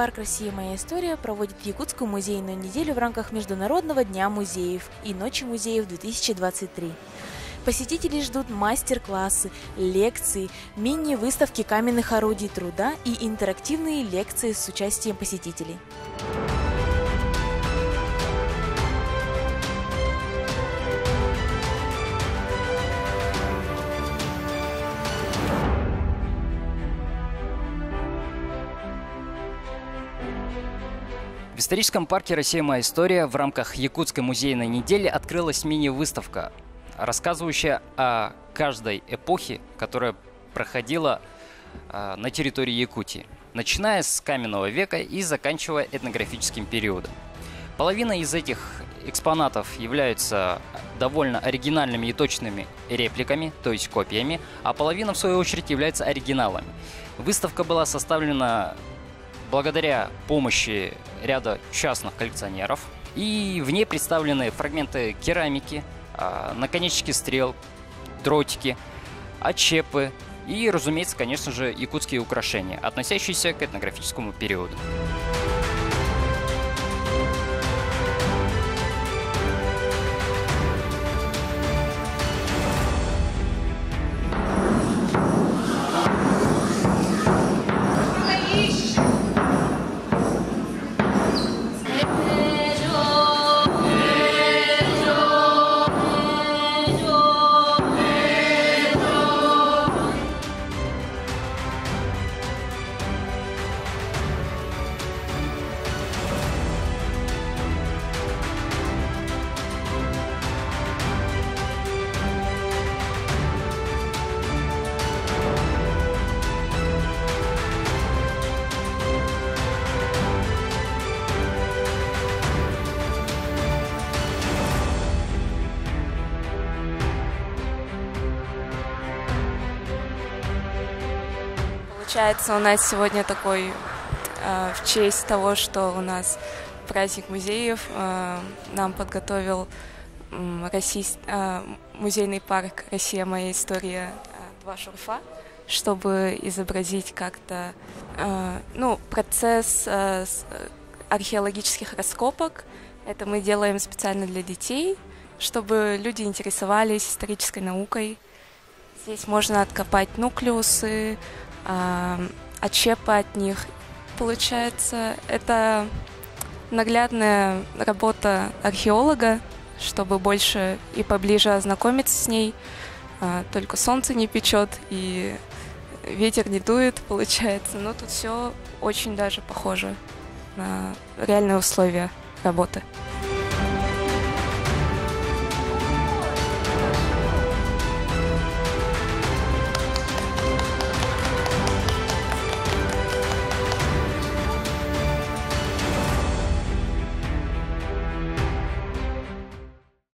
парк «Россия. Моя история» проводит Якутскую музейную неделю в рамках Международного дня музеев и Ночи музеев 2023. Посетителей ждут мастер-классы, лекции, мини-выставки каменных орудий труда и интерактивные лекции с участием посетителей. В историческом парке «Россия. Моя история» в рамках Якутской музейной недели открылась мини-выставка, рассказывающая о каждой эпохе, которая проходила на территории Якутии, начиная с каменного века и заканчивая этнографическим периодом. Половина из этих экспонатов являются довольно оригинальными и точными репликами, то есть копиями, а половина, в свою очередь, является оригиналами. Выставка была составлена благодаря помощи ряда частных коллекционеров, и в ней представлены фрагменты керамики, наконечники стрел, дротики, отщепы и, разумеется, конечно же, якутские украшения, относящиеся к этнографическому периоду. Получается, у нас сегодня такой, в честь того, что у нас праздник музеев, нам подготовил музейный парк «Россия. Моя история» 2 шурфа, чтобы изобразить как-то процесс археологических раскопок. Это мы делаем специально для детей, чтобы люди интересовались исторической наукой. Здесь можно откопать нуклеусы, отщепы от них. Получается, это наглядная работа археолога, чтобы больше и поближе ознакомиться с ней. Только солнце не печет и ветер не дует, получается. Но тут все очень даже похоже на реальные условия работы.